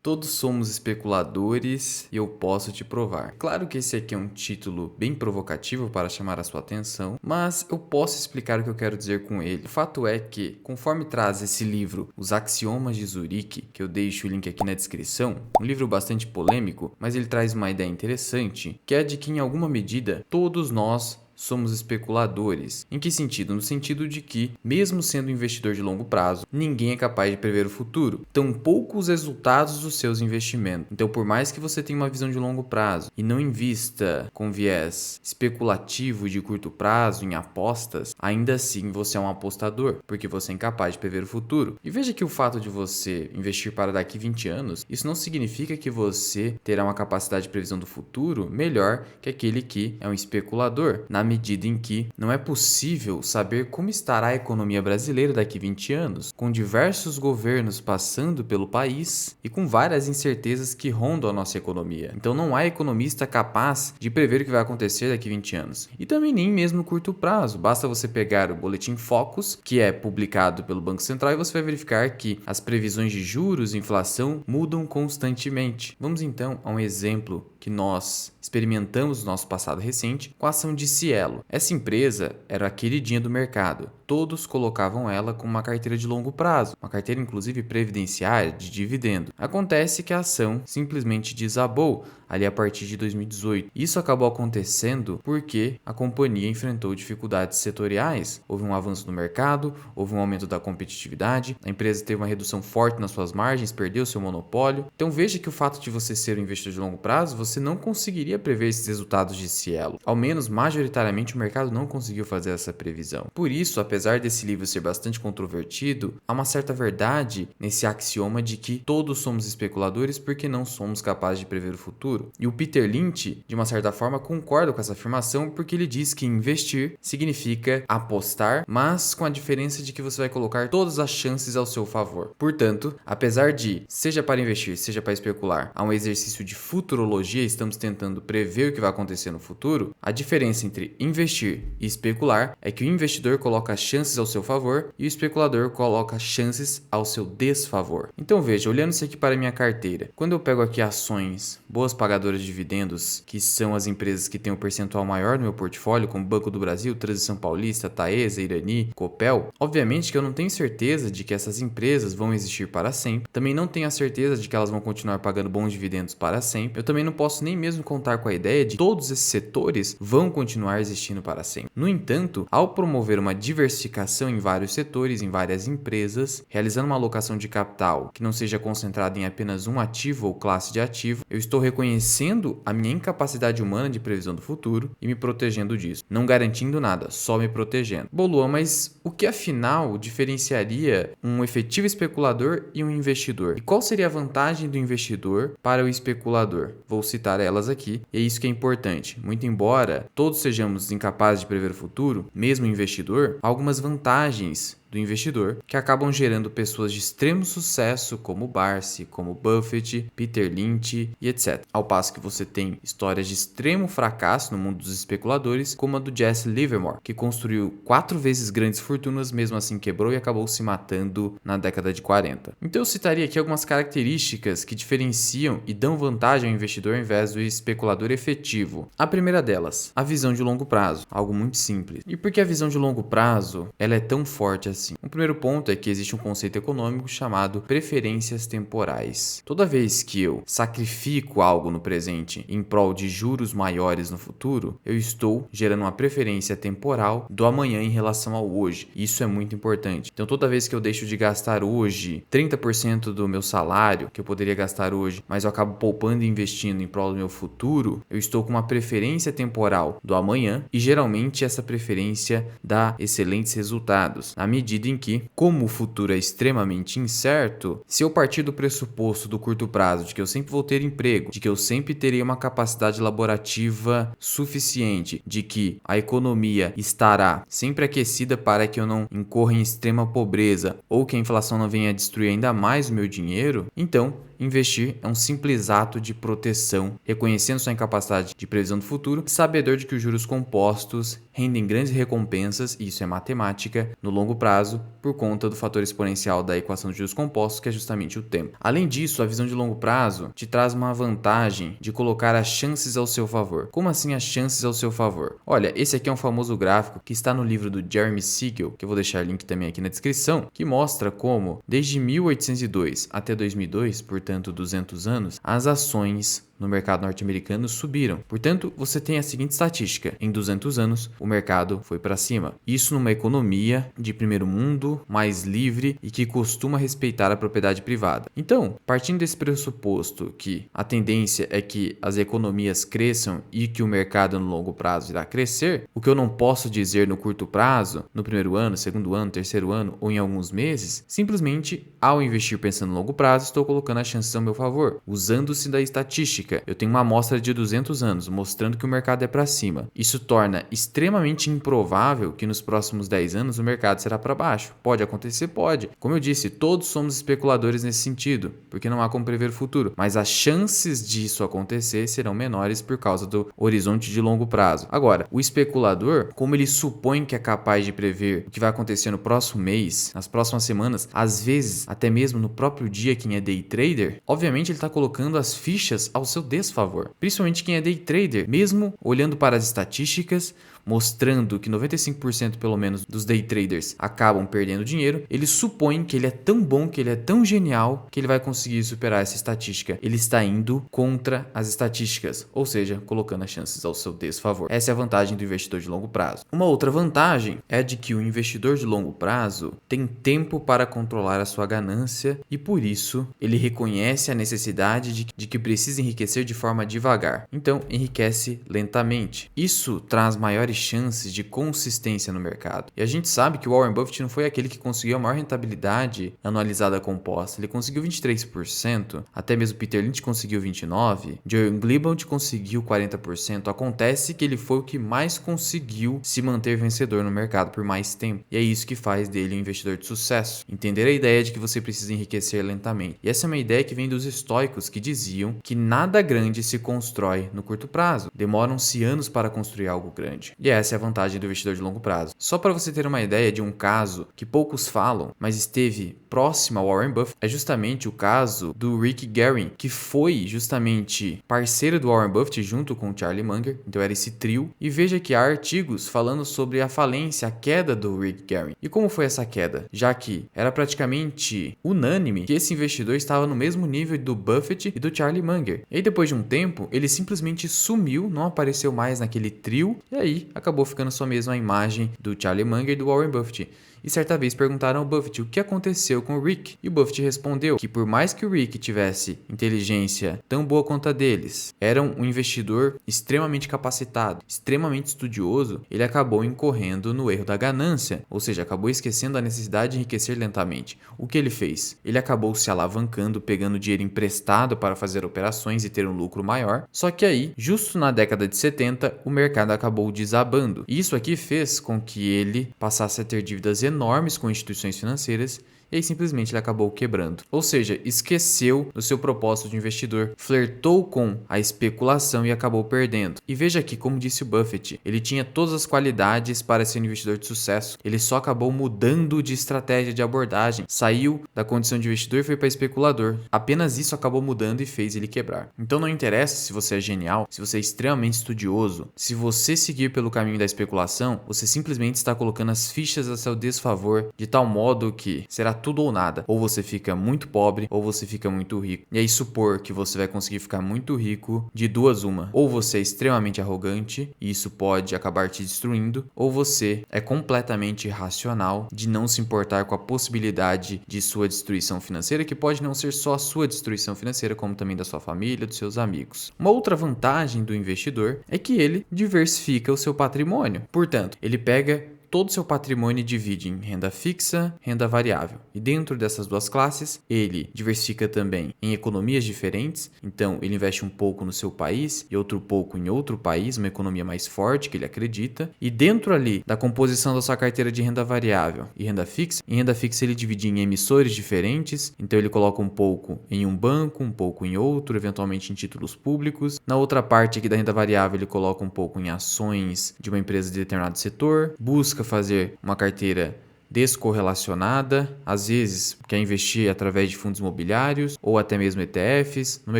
Todos somos especuladores e eu posso te provar. Claro que esse aqui é um título bem provocativo para chamar a sua atenção, mas eu posso explicar o que eu quero dizer com ele. O fato é que, conforme traz esse livro, Os Axiomas de Zurique, que eu deixo o link aqui na descrição, um livro bastante polêmico, mas ele traz uma ideia interessante, que é de que em alguma medida todos nós somos especuladores. Em que sentido? No sentido de que, mesmo sendo um investidor de longo prazo, ninguém é capaz de prever o futuro, tampouco os resultados dos seus investimentos. Então, por mais que você tenha uma visão de longo prazo e não invista com viés especulativo de curto prazo em apostas, ainda assim você é um apostador, porque você é incapaz de prever o futuro. E veja que o fato de você investir para daqui 20 anos, isso não significa que você terá uma capacidade de previsão do futuro melhor que aquele que é um especulador, na medida em que não é possível saber como estará a economia brasileira daqui 20 anos, com diversos governos passando pelo país e com várias incertezas que rondam a nossa economia. Então não há economista capaz de prever o que vai acontecer daqui 20 anos. E também nem mesmo no curto prazo. Basta você pegar o Boletim Focus, que é publicado pelo Banco Central, e você vai verificar que as previsões de juros e inflação mudam constantemente. Vamos então a um exemplo que nós experimentamos no nosso passado recente com a ação de Cielo. Essa empresa era a queridinha do mercado. Todos colocavam ela como uma carteira de longo prazo, uma carteira inclusive previdenciária de dividendo. Acontece que a ação simplesmente desabou ali a partir de 2018. Isso acabou acontecendo porque a companhia enfrentou dificuldades setoriais. Houve um avanço no mercado, houve um aumento da competitividade, a empresa teve uma redução forte nas suas margens, perdeu seu monopólio. Então veja que o fato de você ser um investidor de longo prazo, você não conseguiria prever esses resultados de Cielo. Ao menos, majoritariamente, o mercado não conseguiu fazer essa previsão. Por isso, apesar desse livro ser bastante controvertido, há uma certa verdade nesse axioma de que todos somos especuladores porque não somos capazes de prever o futuro. E o Peter Lynch, de uma certa forma, concorda com essa afirmação porque ele diz que investir significa apostar, mas com a diferença de que você vai colocar todas as chances ao seu favor. Portanto, apesar de, seja para investir, seja para especular, há um exercício de futurologia, estamos tentando prever o que vai acontecer no futuro, a diferença entre investir e especular é que o investidor coloca chances ao seu favor e o especulador coloca chances ao seu desfavor. Então veja, olhando isso aqui para a minha carteira, quando eu pego aqui ações boas pagadoras de dividendos, que são as empresas que têm um percentual maior no meu portfólio, como Banco do Brasil, Transição Paulista, Taesa, Irani, Copel, obviamente que eu não tenho certeza de que essas empresas vão existir para sempre, também não tenho a certeza de que elas vão continuar pagando bons dividendos para sempre, eu também não posso nem mesmo contar com a ideia de que todos esses setores vão continuar existindo para sempre. No entanto, ao promover uma diversificação em vários setores, em várias empresas, realizando uma alocação de capital que não seja concentrada em apenas um ativo ou classe de ativo, eu estou reconhecendo a minha incapacidade humana de previsão do futuro e me protegendo disso. Não garantindo nada, só me protegendo. Bom, Luan, mas o que afinal diferenciaria um efetivo especulador e um investidor? E qual seria a vantagem do investidor para o especulador? Vou citar elas aqui, e é isso que é importante. Muito embora todos sejamos incapazes de prever o futuro, mesmo o investidor, há algumas vantagens do investidor que acabam gerando pessoas de extremo sucesso como Barsi, como Buffett, Peter Lynch e etc. Ao passo que você tem histórias de extremo fracasso no mundo dos especuladores, como a do Jesse Livermore, que construiu 4 vezes grandes fortunas, mesmo assim quebrou e acabou se matando na década de 40. Então eu citaria aqui algumas características que diferenciam e dão vantagem ao investidor ao invés do especulador efetivo. A primeira delas, a visão de longo prazo, algo muito simples. E por que a visão de longo prazo ela é tão forte assim? O primeiro ponto é que existe um conceito econômico chamado preferências temporais. Toda vez que eu sacrifico algo no presente em prol de juros maiores no futuro, eu estou gerando uma preferência temporal do amanhã em relação ao hoje. Isso é muito importante. Então, toda vez que eu deixo de gastar hoje 30% do meu salário, que eu poderia gastar hoje, mas eu acabo poupando e investindo em prol do meu futuro, eu estou com uma preferência temporal do amanhã e geralmente essa preferência dá excelentes resultados. Na medida em que, como o futuro é extremamente incerto, se eu partir do pressuposto do curto prazo de que eu sempre vou ter emprego, de que eu sempre terei uma capacidade laborativa suficiente, de que a economia estará sempre aquecida para que eu não incorra em extrema pobreza ou que a inflação não venha a destruir ainda mais o meu dinheiro, então investir é um simples ato de proteção, reconhecendo sua incapacidade de previsão do futuro e sabedor de que os juros compostos rendem grandes recompensas, e isso é matemática, no longo prazo, prazo por conta do fator exponencial da equação de juros compostos, que é justamente o tempo. Além disso, a visão de longo prazo te traz uma vantagem de colocar as chances ao seu favor. Como assim as chances ao seu favor? Olha, esse aqui é um famoso gráfico que está no livro do Jeremy Siegel, que eu vou deixar o link também aqui na descrição, que mostra como, desde 1802 até 2002, portanto 200 anos, as ações no mercado norte-americano subiram. Portanto, você tem a seguinte estatística: em 200 anos, o mercado foi para cima. Isso numa economia de primeiro mundo, mais livre e que costuma respeitar a propriedade privada. Então, partindo desse pressuposto que a tendência é que as economias cresçam e que o mercado no longo prazo irá crescer, o que eu não posso dizer no curto prazo, no primeiro ano, segundo ano, terceiro ano ou em alguns meses, simplesmente ao investir pensando no longo prazo, estou colocando as chances ao meu favor, usando-se da estatística. Eu tenho uma amostra de 200 anos mostrando que o mercado é para cima. Isso torna extremamente improvável que nos próximos 10 anos o mercado será para baixo. Pode acontecer? Pode. Como eu disse, todos somos especuladores nesse sentido, porque não há como prever o futuro. Mas as chances disso acontecer serão menores por causa do horizonte de longo prazo. Agora, o especulador, como ele supõe que é capaz de prever o que vai acontecer no próximo mês, nas próximas semanas, às vezes até mesmo no próprio dia, quem é day trader, obviamente ele está colocando as fichas ao seu desfavor. Principalmente quem é day trader, mesmo olhando para as estatísticas, mostrando que 95% pelo menos dos day traders acabam perdendo dinheiro, ele supõe que ele é tão bom, que ele é tão genial, que ele vai conseguir superar essa estatística. Ele está indo contra as estatísticas, ou seja, colocando as chances ao seu desfavor. Essa é a vantagem do investidor de longo prazo. Uma outra vantagem é de que o investidor de longo prazo tem tempo para controlar a sua ganância e por isso ele reconhece a necessidade de que precisa enriquecer de forma devagar. Então, enriquece lentamente. Isso traz maiores chances de consistência no mercado. E a gente sabe que o Warren Buffett não foi aquele que conseguiu a maior rentabilidade anualizada composta. Ele conseguiu 23%, até mesmo Peter Lynch conseguiu 29%, John Glibald conseguiu 40%. Acontece que ele foi o que mais conseguiu se manter vencedor no mercado por mais tempo. E é isso que faz dele um investidor de sucesso. Entender a ideia de que você precisa enriquecer lentamente. E essa é uma ideia que vem dos estoicos, que diziam que nada grande se constrói no curto prazo. Demoram-se anos para construir algo grande. E essa é a vantagem do investidor de longo prazo. Só para você ter uma ideia de um caso que poucos falam, mas esteve próximo ao Warren Buffett, é justamente o caso do Rick Guerin, que foi justamente parceiro do Warren Buffett junto com o Charlie Munger. Então era esse trio. E veja que há artigos falando sobre a falência, a queda do Rick Guerin. E como foi essa queda? Já que era praticamente unânime que esse investidor estava no mesmo nível do Buffett e do Charlie Munger. E aí depois de um tempo, ele simplesmente sumiu, não apareceu mais naquele trio, e aí acabou ficando só mesmo a imagem do Charlie Munger e do Warren Buffett. E certa vez perguntaram ao Buffett o que aconteceu com o Rick. E o Buffett respondeu que por mais que o Rick tivesse inteligência tão boa quanto a deles, era um investidor extremamente capacitado, extremamente estudioso, ele acabou incorrendo no erro da ganância, ou seja, acabou esquecendo a necessidade de enriquecer lentamente. O que ele fez? Ele acabou se alavancando, pegando dinheiro emprestado para fazer operações e ter um lucro maior. Só que aí, justo na década de 70, o mercado acabou desabando. E isso aqui fez com que ele passasse a ter dívidas enormes com instituições financeiras e aí simplesmente ele acabou quebrando. Ou seja, esqueceu do seu propósito de investidor, flertou com a especulação e acabou perdendo. E veja aqui, como disse o Buffett, ele tinha todas as qualidades para ser um investidor de sucesso. Ele só acabou mudando de estratégia de abordagem, saiu da condição de investidor e foi para especulador. Apenas isso acabou mudando e fez ele quebrar. Então não interessa se você é genial, se você é extremamente estudioso, se você seguir pelo caminho da especulação, você simplesmente está colocando as fichas a seu desfavor de tal modo que será tudo ou nada. Ou você fica muito pobre, ou você fica muito rico. E aí supor que você vai conseguir ficar muito rico, de duas uma. Ou você é extremamente arrogante, e isso pode acabar te destruindo, ou você é completamente irracional de não se importar com a possibilidade de sua destruição financeira, que pode não ser só a sua destruição financeira, como também da sua família, dos seus amigos. Uma outra vantagem do investidor é que ele diversifica o seu patrimônio. Portanto, ele pega todo o seu patrimônio e divide em renda fixa, renda variável. E dentro dessas duas classes, ele diversifica também em economias diferentes. Então, ele investe um pouco no seu país e outro pouco em outro país, uma economia mais forte que ele acredita. E dentro ali da composição da sua carteira de renda variável e renda fixa, em renda fixa ele divide em emissores diferentes. Então, ele coloca um pouco em um banco, um pouco em outro, eventualmente em títulos públicos. Na outra parte aqui da renda variável, ele coloca um pouco em ações de uma empresa de determinado setor, busca fazer uma carteira descorrelacionada, às vezes quer investir através de fundos imobiliários ou até mesmo ETFs. Numa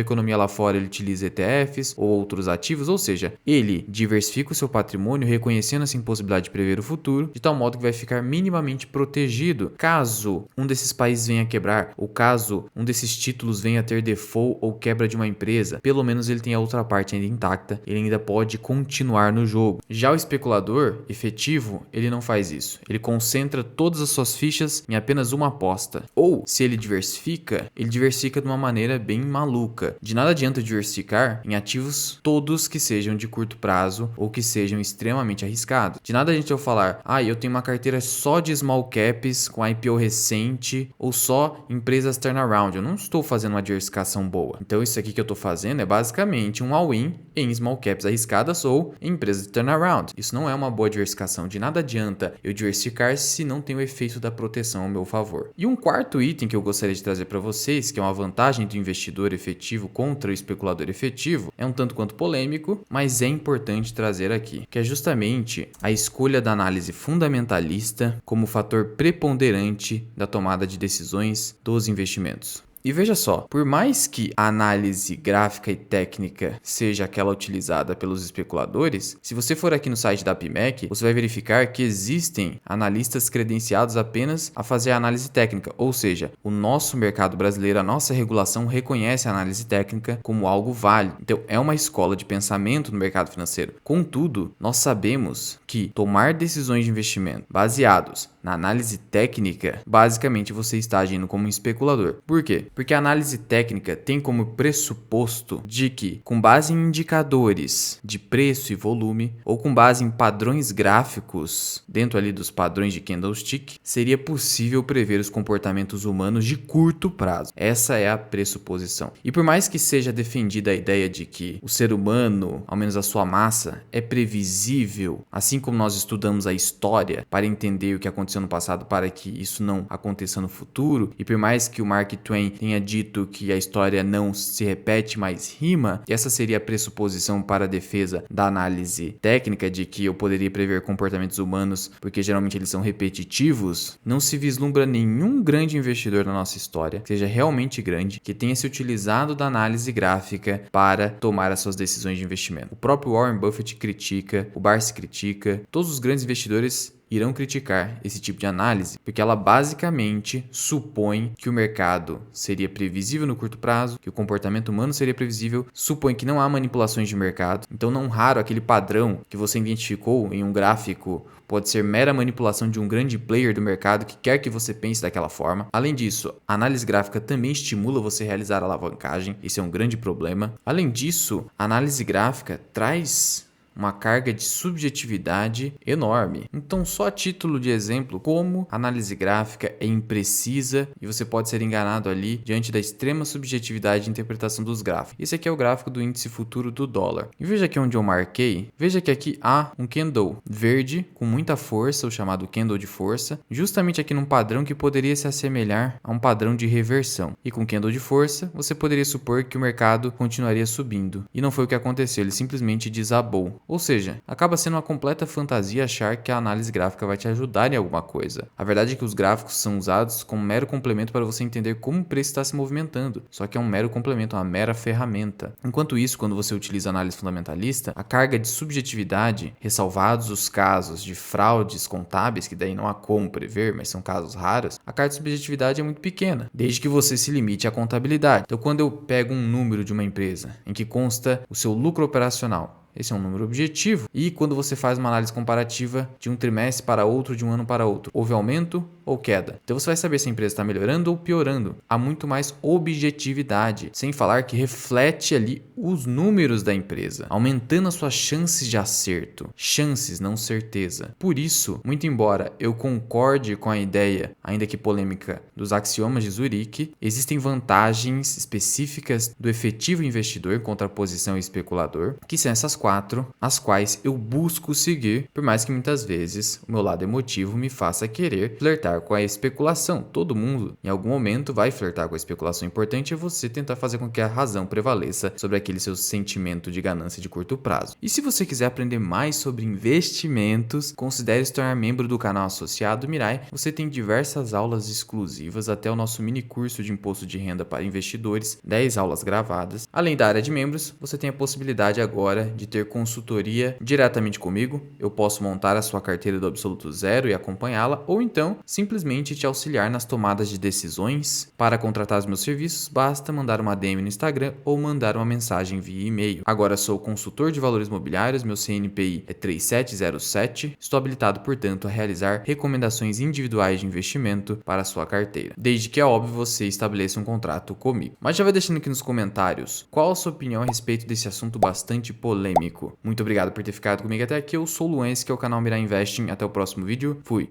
economia lá fora ele utiliza ETFs ou outros ativos, ou seja, ele diversifica o seu patrimônio reconhecendo essa impossibilidade de prever o futuro, de tal modo que vai ficar minimamente protegido caso um desses países venha a quebrar ou caso um desses títulos venha a ter default ou quebra de uma empresa. Pelo menos ele tem a outra parte ainda intacta, ele ainda pode continuar no jogo. Já o especulador efetivo, ele não faz isso. Ele concentra todas as suas fichas em apenas uma aposta. Ou, se ele diversifica de uma maneira bem maluca. De nada adianta diversificar em ativos todos que sejam de curto prazo ou que sejam extremamente arriscados. De nada adianta eu falar, eu tenho uma carteira só de small caps com IPO recente ou só empresas turnaround. Eu não estou fazendo uma diversificação boa. Então isso aqui que eu estou fazendo é basicamente um all-in em small caps arriscadas ou em empresas de turnaround. Isso não é uma boa diversificação. De nada adianta eu diversificar se não tem o efeito da proteção ao meu favor. E um quarto item que eu gostaria de trazer para vocês, que é uma vantagem do investidor efetivo contra o especulador efetivo, é um tanto quanto polêmico, mas é importante trazer aqui, que é justamente a escolha da análise fundamentalista como fator preponderante da tomada de decisões dos investimentos. E veja só, por mais que a análise gráfica e técnica seja aquela utilizada pelos especuladores, se você for aqui no site da APMEC, você vai verificar que existem analistas credenciados apenas a fazer a análise técnica, ou seja, o nosso mercado brasileiro, a nossa regulação reconhece a análise técnica como algo válido. Então, é uma escola de pensamento no mercado financeiro. Contudo, nós sabemos que tomar decisões de investimento baseados na análise técnica, basicamente você está agindo como um especulador. Por quê? Porque a análise técnica tem como pressuposto de que, com base em indicadores de preço e volume, ou com base em padrões gráficos dentro ali dos padrões de candlestick, seria possível prever os comportamentos humanos de curto prazo. Essa é a pressuposição. E por mais que seja defendida a ideia de que o ser humano, ao menos a sua massa, é previsível, assim como nós estudamos a história para entender o que aconteceu no passado para que isso não aconteça no futuro, e por mais que o Mark Twain tenha dito que a história não se repete, mas rima, e essa seria a pressuposição para a defesa da análise técnica de que eu poderia prever comportamentos humanos porque geralmente eles são repetitivos, não se vislumbra nenhum grande investidor na nossa história, que seja realmente grande, que tenha se utilizado da análise gráfica para tomar as suas decisões de investimento. O próprio Warren Buffett critica, o Barsi critica, todos os grandes investidores irão criticar esse tipo de análise, porque ela basicamente supõe que o mercado seria previsível no curto prazo, que o comportamento humano seria previsível, supõe que não há manipulações de mercado, então não raro aquele padrão que você identificou em um gráfico pode ser mera manipulação de um grande player do mercado que quer que você pense daquela forma. Além disso, a análise gráfica também estimula você a realizar alavancagem, esse é um grande problema. Além disso, a análise gráfica traz uma carga de subjetividade enorme. Então, só a título de exemplo, como a análise gráfica é imprecisa e você pode ser enganado ali diante da extrema subjetividade de interpretação dos gráficos. Esse aqui é o gráfico do índice futuro do dólar. E veja aqui onde eu marquei, veja que aqui há um candle verde com muita força, o chamado candle de força, justamente aqui num padrão que poderia se assemelhar a um padrão de reversão. E com candle de força, você poderia supor que o mercado continuaria subindo. E não foi o que aconteceu, ele simplesmente desabou. Ou seja, acaba sendo uma completa fantasia achar que a análise gráfica vai te ajudar em alguma coisa. A verdade é que os gráficos são usados como mero complemento para você entender como o preço está se movimentando. Só que é um mero complemento, uma mera ferramenta. Enquanto isso, quando você utiliza análise fundamentalista, a carga de subjetividade, ressalvados os casos de fraudes contábeis, que daí não há como prever, mas são casos raros, a carga de subjetividade é muito pequena, desde que você se limite à contabilidade. Então, quando eu pego um número de uma empresa em que consta o seu lucro operacional, esse é um número objetivo. E quando você faz uma análise comparativa de um trimestre para outro, de um ano para outro, houve aumento ou queda? Então você vai saber se a empresa está melhorando ou piorando. Há muito mais objetividade, sem falar que reflete ali os números da empresa, aumentando as suas chances de acerto. Chances, não certeza. Por isso, muito embora eu concorde com a ideia, ainda que polêmica, dos axiomas de Zurique, existem vantagens específicas do efetivo investidor em contraposição ao especulador, que são essas quatro, as quais eu busco seguir, por mais que muitas vezes o meu lado emotivo me faça querer flertar flertar com a especulação. Todo mundo, em algum momento, vai flertar com a especulação. O importante é você tentar fazer com que a razão prevaleça sobre aquele seu sentimento de ganância de curto prazo. E se você quiser aprender mais sobre investimentos, considere se tornar membro do canal associado Mirai. Você tem diversas aulas exclusivas, até o nosso mini curso de imposto de renda para investidores, 10 aulas gravadas. Além da área de membros, você tem a possibilidade agora de ter consultoria diretamente comigo. Eu posso montar a sua carteira do absoluto zero e acompanhá-la, ou então simplesmente te auxiliar nas tomadas de decisões. Para contratar os meus serviços, basta mandar uma DM no Instagram ou mandar uma mensagem via e-mail. Agora sou consultor de valores imobiliários, meu CNPI é 3707, estou habilitado, portanto, a realizar recomendações individuais de investimento para a sua carteira, desde que é óbvio você estabeleça um contrato comigo. Mas já vai deixando aqui nos comentários qual a sua opinião a respeito desse assunto bastante polêmico. Muito obrigado por ter ficado comigo até aqui, eu sou o Luan, esse que é o canal Mirai Investing, até o próximo vídeo, fui!